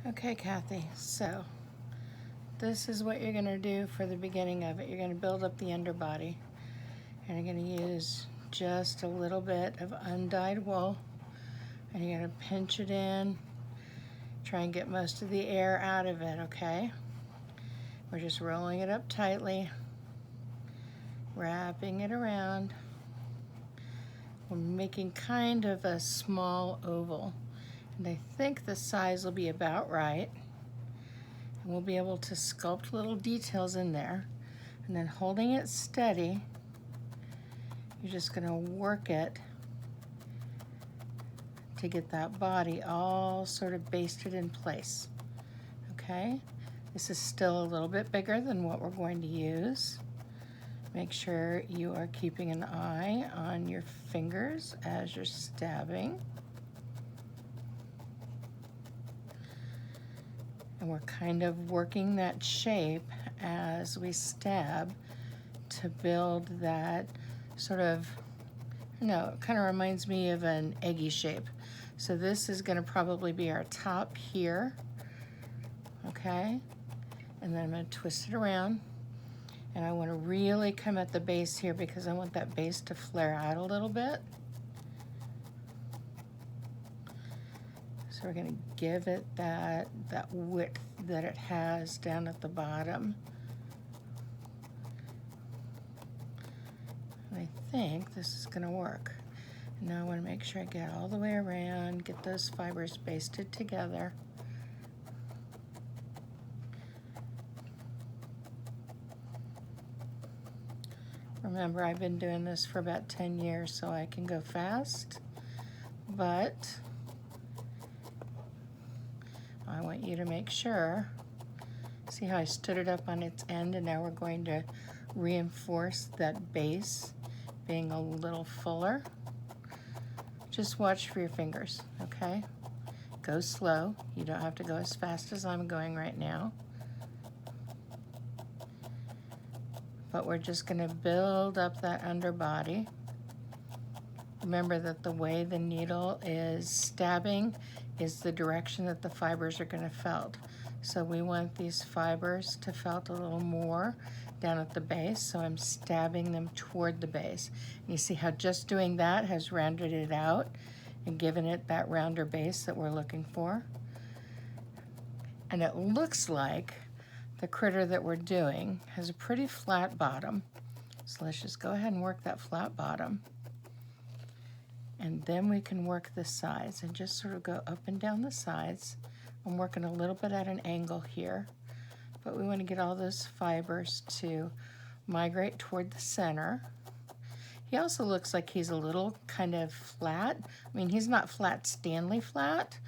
Okay, Kathy, so this is what you're going to do for the beginning of it. You're going to build up the underbody, and you're going to use just a little bit of undyed wool, and you're going to pinch it in, try and get most of the air out of it, okay? We're just rolling it up tightly, wrapping it around. We're making kind of a small oval, and I think the size will be about right. And we'll be able to sculpt little details in there. And then holding it steady, you're just going to work it to get that body all sort of basted in place. Okay? This is still a little bit bigger than what we're going to use. Make sure you are keeping an eye on your fingers as you're stabbing. And we're kind of working that shape as we stab to build that sort of, it kind of reminds me of an eggy shape. So this is going to probably be our top here, okay? And then I'm going to twist it around. And I want to really come at the base here because I want that base to flare out a little bit. So we're going to give it that width that it has down at the bottom. And I think this is going to work. And now I want to make sure I get all the way around, get those fibers basted together. Remember, I've been doing this for about 10 years, so I can go fast, but I want you to make sure. See how I stood it up on its end, and now we're going to reinforce that base being a little fuller. Just watch for your fingers, okay? Go slow. You don't have to go as fast as I'm going right now. But we're just going to build up that underbody. Remember that the way the needle is stabbing is the direction that the fibers are going to felt. So we want these fibers to felt a little more down at the base, so I'm stabbing them toward the base. And you see how just doing that has rounded it out and given it that rounder base that we're looking for. And it looks like the critter that we're doing has a pretty flat bottom. So let's just go ahead and work that flat bottom. And then we can work the sides and just sort of go up and down the sides. I'm working a little bit at an angle here, but we want to get all those fibers to migrate toward the center. He also looks like he's a little kind of flat. I mean, he's not flat Stanley flat,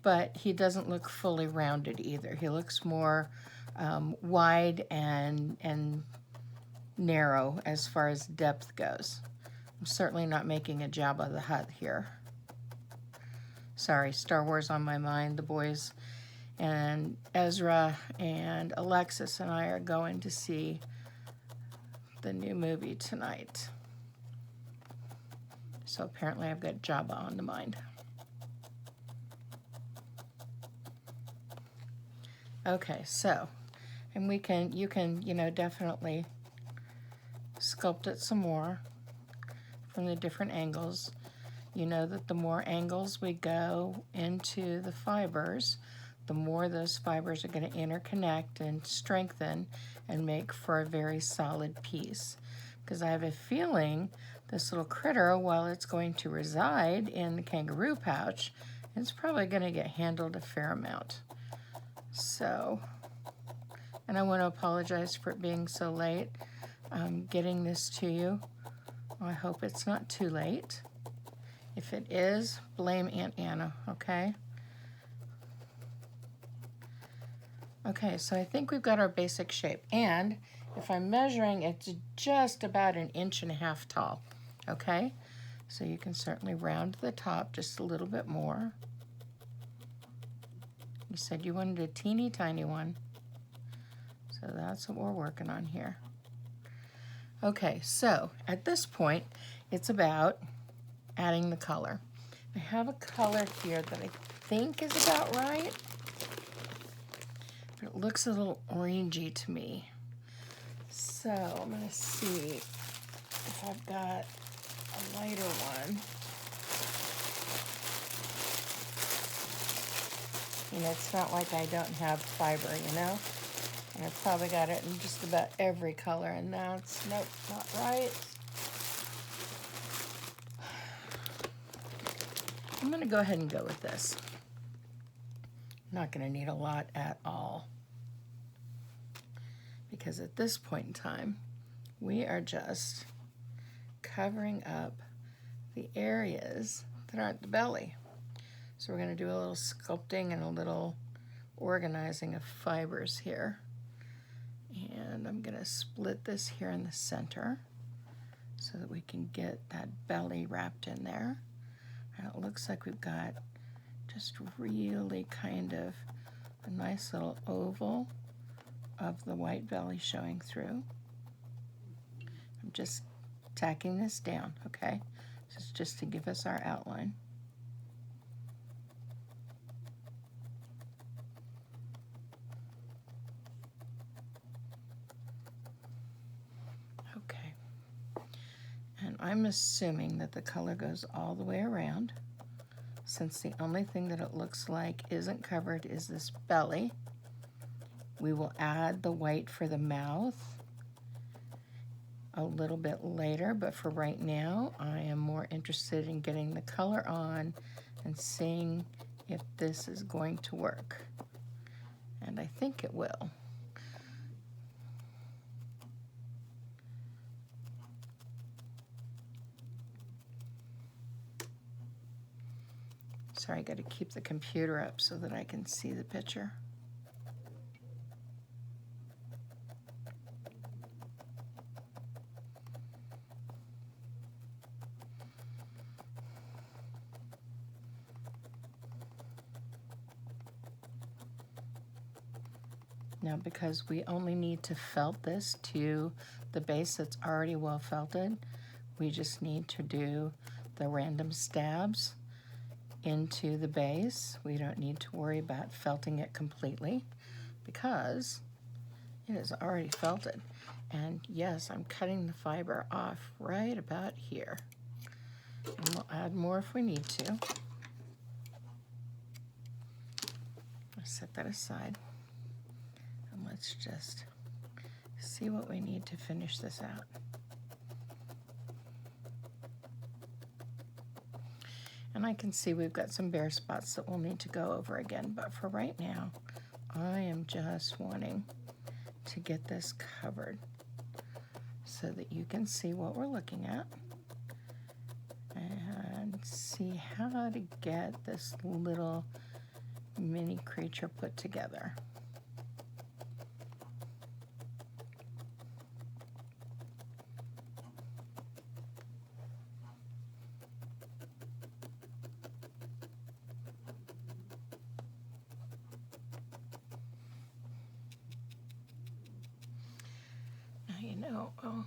but he doesn't look fully rounded either. He looks more wide and narrow as far as depth goes. I'm certainly not making a Jabba the Hutt here. Sorry, Star Wars on my mind. The boys and Ezra and Alexis and I are going to see the new movie tonight. So apparently I've got Jabba on the mind. Okay, so, and you can, definitely sculpt it some more from the different angles. You know that the more angles we go into the fibers, the more those fibers are going to interconnect and strengthen and make for a very solid piece. Because I have a feeling this little critter, while it's going to reside in the kangaroo pouch, it's probably going to get handled a fair amount. So, and I want to apologize for it being so late getting this to you. I hope it's not too late. If it is, blame Aunt Anna, okay? Okay, so I think we've got our basic shape. And if I'm measuring, it's just about 1.5 inches tall, okay? So you can certainly round the top just a little bit more. You said you wanted a teeny tiny one. So that's what we're working on here. Okay, so at this point, it's about adding the color. I have a color here that I think is about right. But it looks a little orangey to me. So I'm going to see if I've got a lighter one. You know, it's not like I don't have fiber, you know? And I've probably got it in just about every color, and that's, nope, not right. I'm going to go ahead and go with this. I'm not going to need a lot at all, because at this point in time, we are just covering up the areas that aren't the belly. So we're going to do a little sculpting and a little organizing of fibers here. And I'm going to split this here in the center so that we can get that belly wrapped in there. And it looks like we've got just really kind of a nice little oval of the white belly showing through. I'm just tacking this down, okay? This is just to give us our outline. Okay. And I'm assuming that the color goes all the way around, since the only thing that it looks like isn't covered is this belly. We will add the white for the mouth a little bit later, but for right now, I am more interested in getting the color on and seeing if this is going to work. And I think it will. Sorry, I got to keep the computer up so that I can see the picture. Now, because we only need to felt this to the base that's already well felted, we just need to do the random stabs into the base. We don't need to worry about felting it completely because it is already felted. And yes, I'm cutting the fiber off right about here. And we'll add more if we need to. I'll set that aside. And let's just see what we need to finish this out. And I can see we've got some bare spots that we'll need to go over again, but for right now, I am just wanting to get this covered so that you can see what we're looking at and see how to get this little mini creature put together. You know, I'm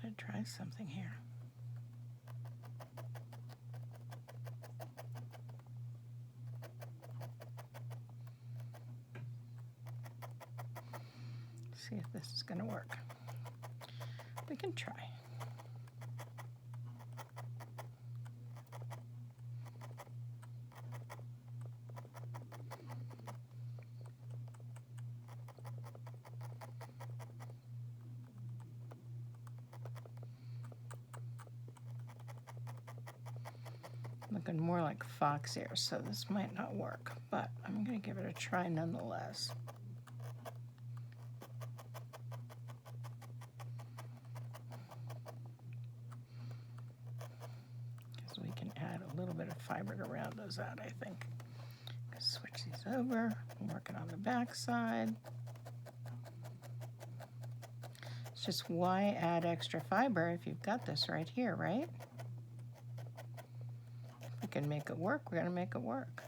going to try something here. See if this is going to work. We can try. Looking more like fox ears, so this might not work, but I'm going to give it a try nonetheless. We can add a little bit of fiber to round those out, I think. Switch these over. I'm working on the back side. It's just why add extra fiber if you've got this right here, right? If we can make it work, we're going to make it work.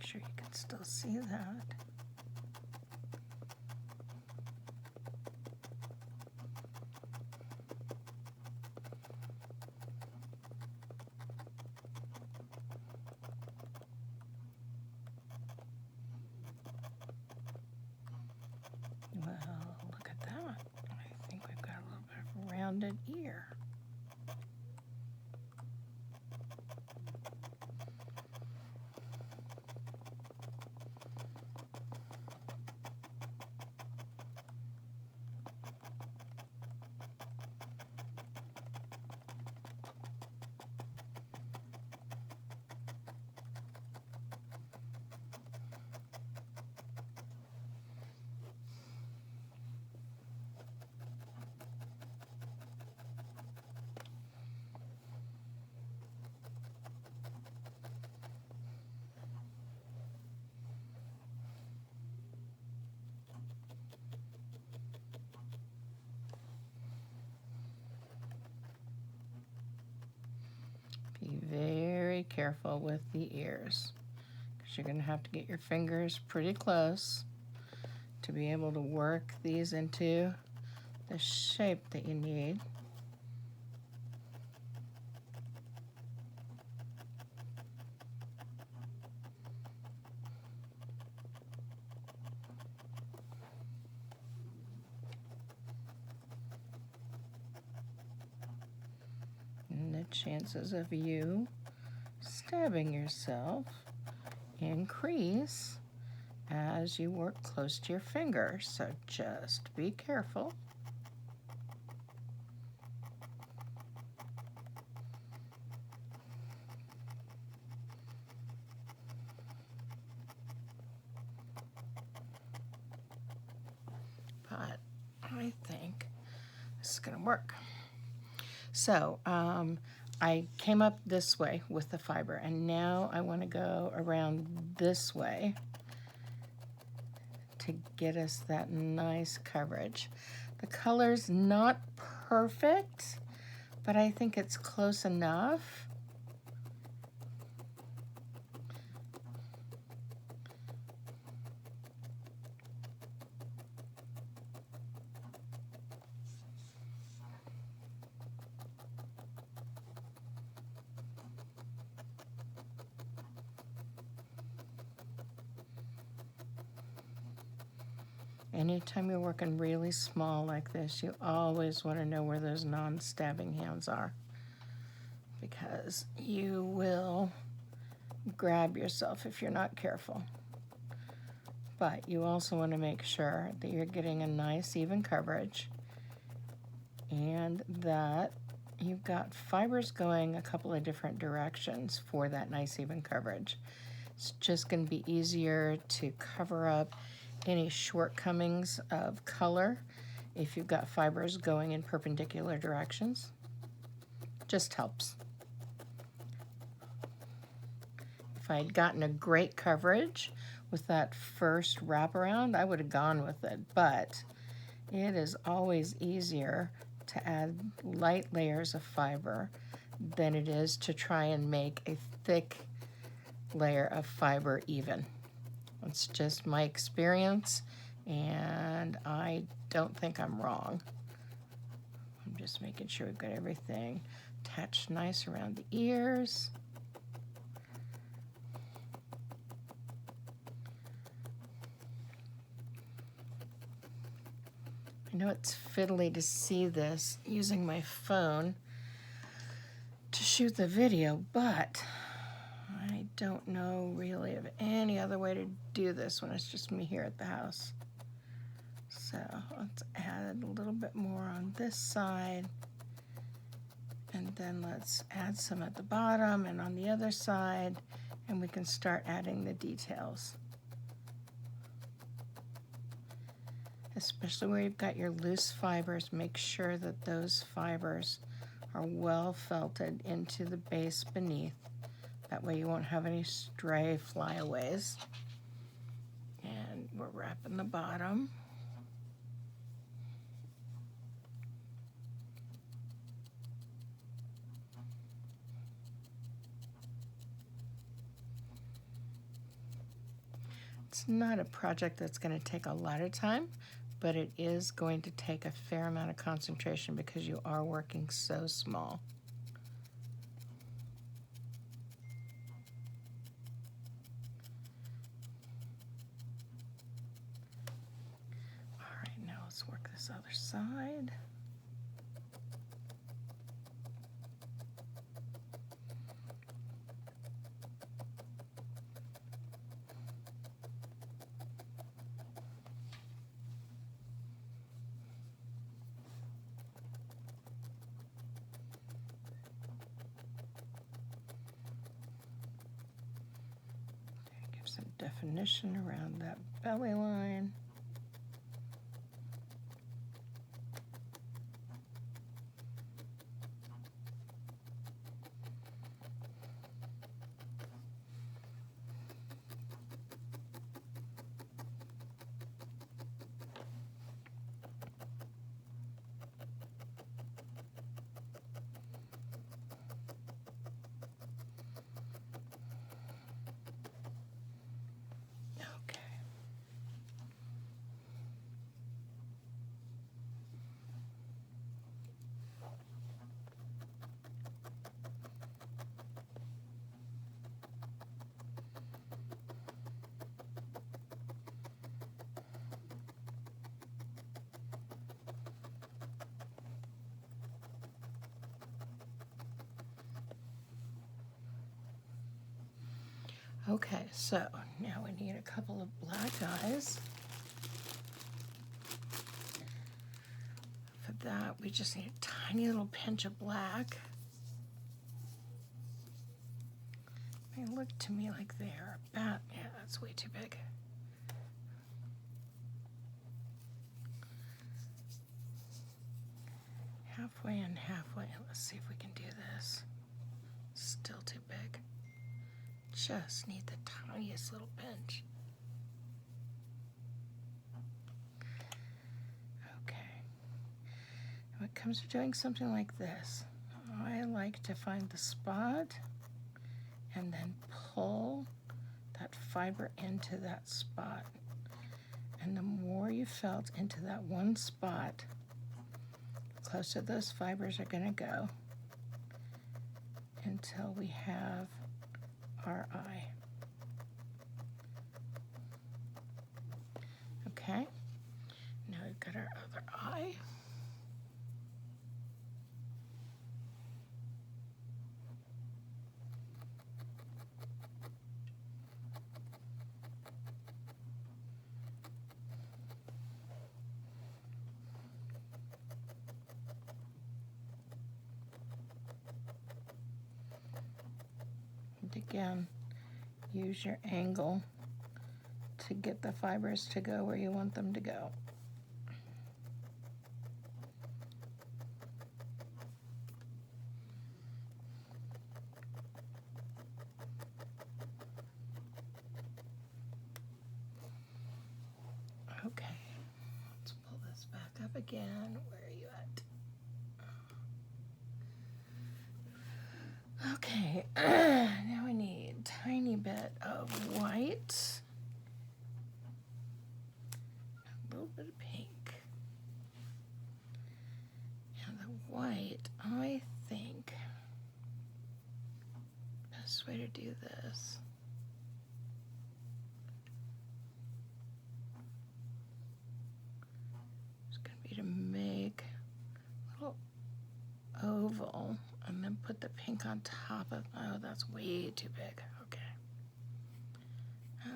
sure you can still see that. Well, look at that. I think we've got a little bit of a rounded ear. Be very careful with the ears, because you're going to have to get your fingers pretty close to be able to work these into the shape that you need. And the chances of you stabbing yourself increase as you work close to your finger, so just be careful. But I think this is going to work. So I came up this way with the fiber, and now I want to go around this way to get us that nice coverage. The color's not perfect, but I think it's close enough. Anytime you're working really small like this, you always want to know where those non-stabbing hands are, because you will grab yourself if you're not careful. But you also want to make sure that you're getting a nice even coverage and that you've got fibers going a couple of different directions for that nice even coverage. It's just going to be easier to cover up any shortcomings of color if you've got fibers going in perpendicular directions. Just helps. If I had gotten a great coverage with that first wraparound, I would have gone with it, but it is always easier to add light layers of fiber than it is to try and make a thick layer of fiber even. It's just my experience, and I don't think I'm wrong. I'm just making sure we've got everything attached nice around the ears. I know it's fiddly to see this using my phone to shoot the video, but I don't know really of any other way to do this when it's just me here at the house. So let's add a little bit more on this side, and then let's add some at the bottom and on the other side, and we can start adding the details. Especially where you've got your loose fibers, make sure that those fibers are well felted into the base beneath. That way you won't have any stray flyaways. And we're wrapping the bottom. It's not a project that's going to take a lot of time, but it is going to take a fair amount of concentration because you are working so small. All right, now let's work this other side. Give some definition around that belly line. Okay, so now we need a couple of black eyes. For that, we just need a tiny little pinch of black. They look to me like they're about, yeah, that's way too big. Halfway and halfway. Let's see if we can do this. Still too big. Just need the tiniest little pinch. Okay. When it comes to doing something like this, I like to find the spot and then pull that fiber into that spot. And the more you felt into that one spot, the closer those fibers are going to go until we have our eye. Okay, now we've got our other eye. And again, use your angle to get the fibers to go where you want them to go. Okay, let's pull this back up again. Where are you at? Okay, now I need a tiny bit of white, a little bit of pink. And the white, I think, best way to do this is going to be to make a little oval and then put the pink on top of, oh, that's way too big. Okay.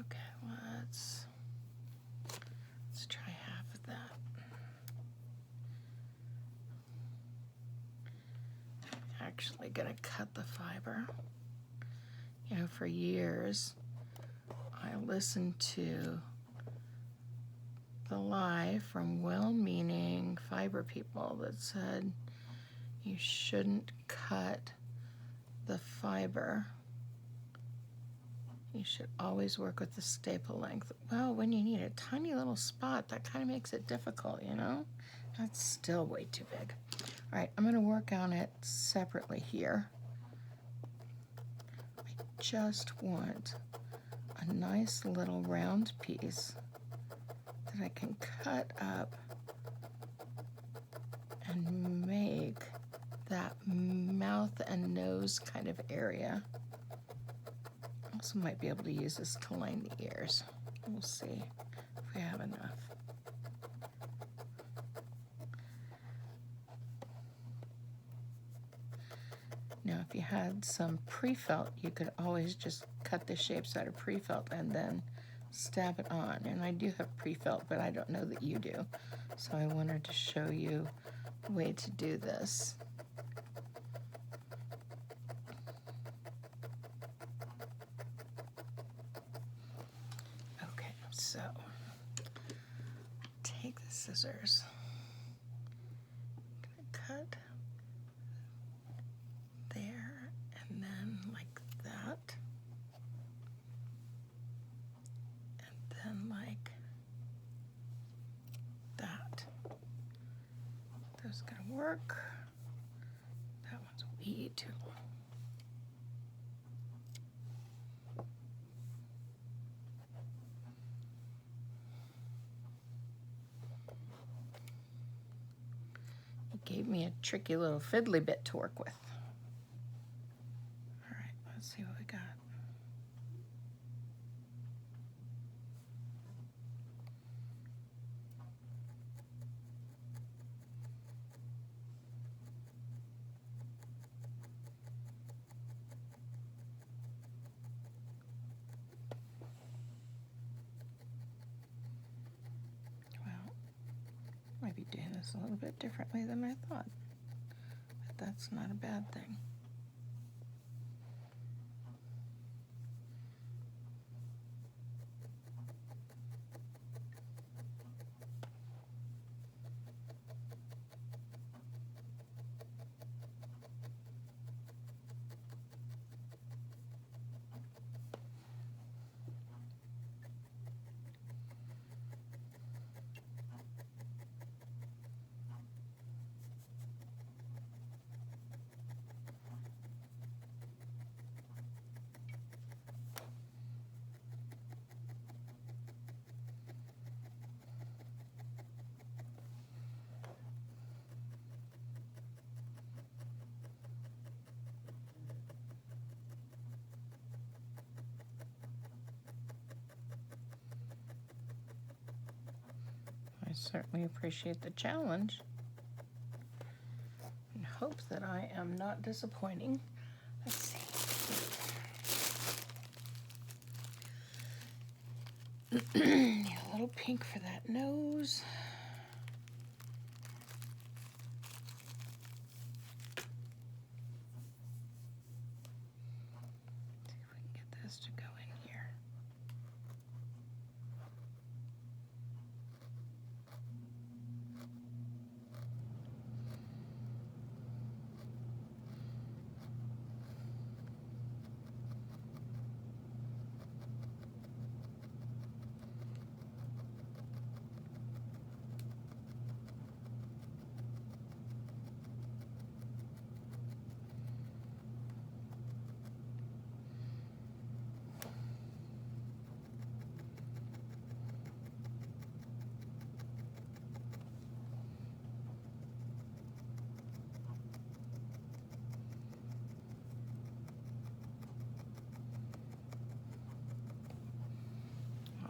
Okay, let's try half of that. I'm actually gonna cut the fiber. You know, for years, I listened to the lie from well-meaning fiber people that said you shouldn't cut the fiber. You should always work with the staple length. Well, when you need a tiny little spot, that kind of makes it difficult, you know? That's still way too big. All right, I'm gonna work on it separately here. I just want a a nice little round piece that I can cut up and make that mouth and nose kind of area. Also might be able to use this to line the ears. We'll see if we have enough. Now, if you had some pre-felt, you could always just cut the shapes out of pre-felt and then stab it on. And I do have pre-felt, but I don't know that you do. So I wanted to show you a way to do this. Okay, so take the scissors. I'm gonna cut there and then like that. And then like that. Those gonna work. That one's way too long. Gave me a tricky little fiddly bit to work with. All right, let's see what we got. Well, might be doing this a little bit differently than I thought, but that's not a bad thing. I certainly appreciate the challenge and hope that I am not disappointing. Let's see. Need a little pink for that nose. See if we can get this to go in here.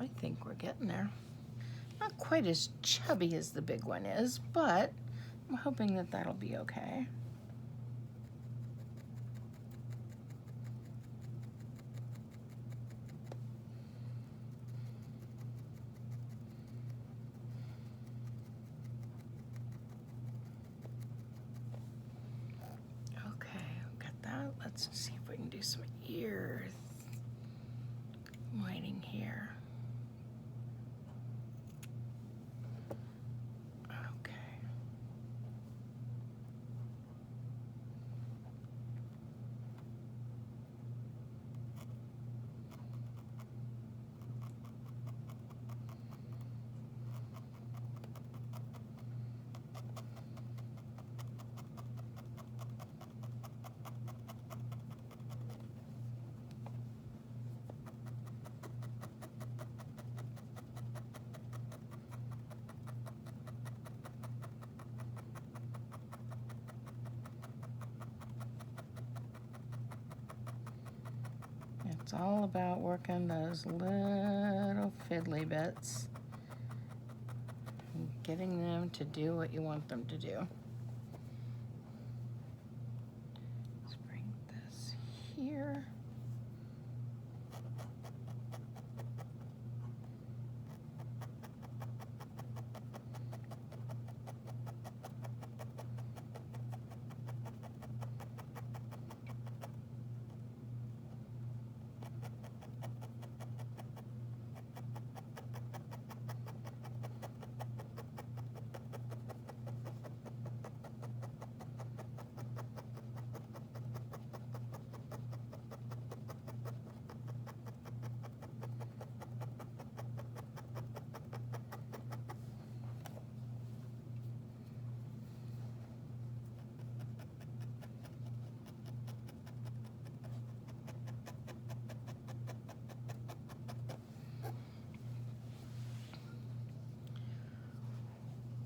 I think we're getting there. Not quite as chubby as the big one is, but I'm hoping that that'll be okay. Okay, got that. Let's see if we can do some ear lining here. It's all about working those little fiddly bits and getting them to do what you want them to do. Let's bring this here.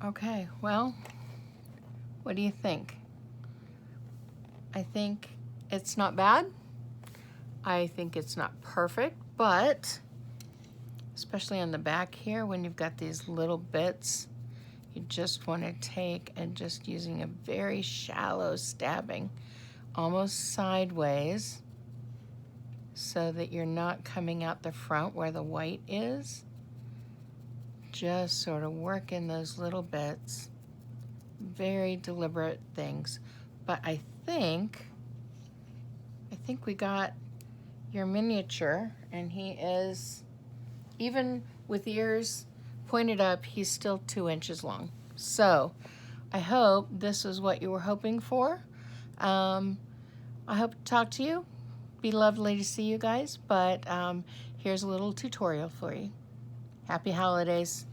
Okay, well, what do you think? I think it's not bad. I think it's not perfect, but especially on the back here, when you've got these little bits, you just want to take and just using a very shallow stabbing, almost sideways, so that you're not coming out the front where the white is. Just sort of work in those little bits. Very deliberate things. But I think we got your miniature, and he is, even with ears pointed up, he's still 2 inches long. So I hope this is what you were hoping for. I hope to talk to you. Be lovely to see you guys, but here's a little tutorial for you. Happy holidays.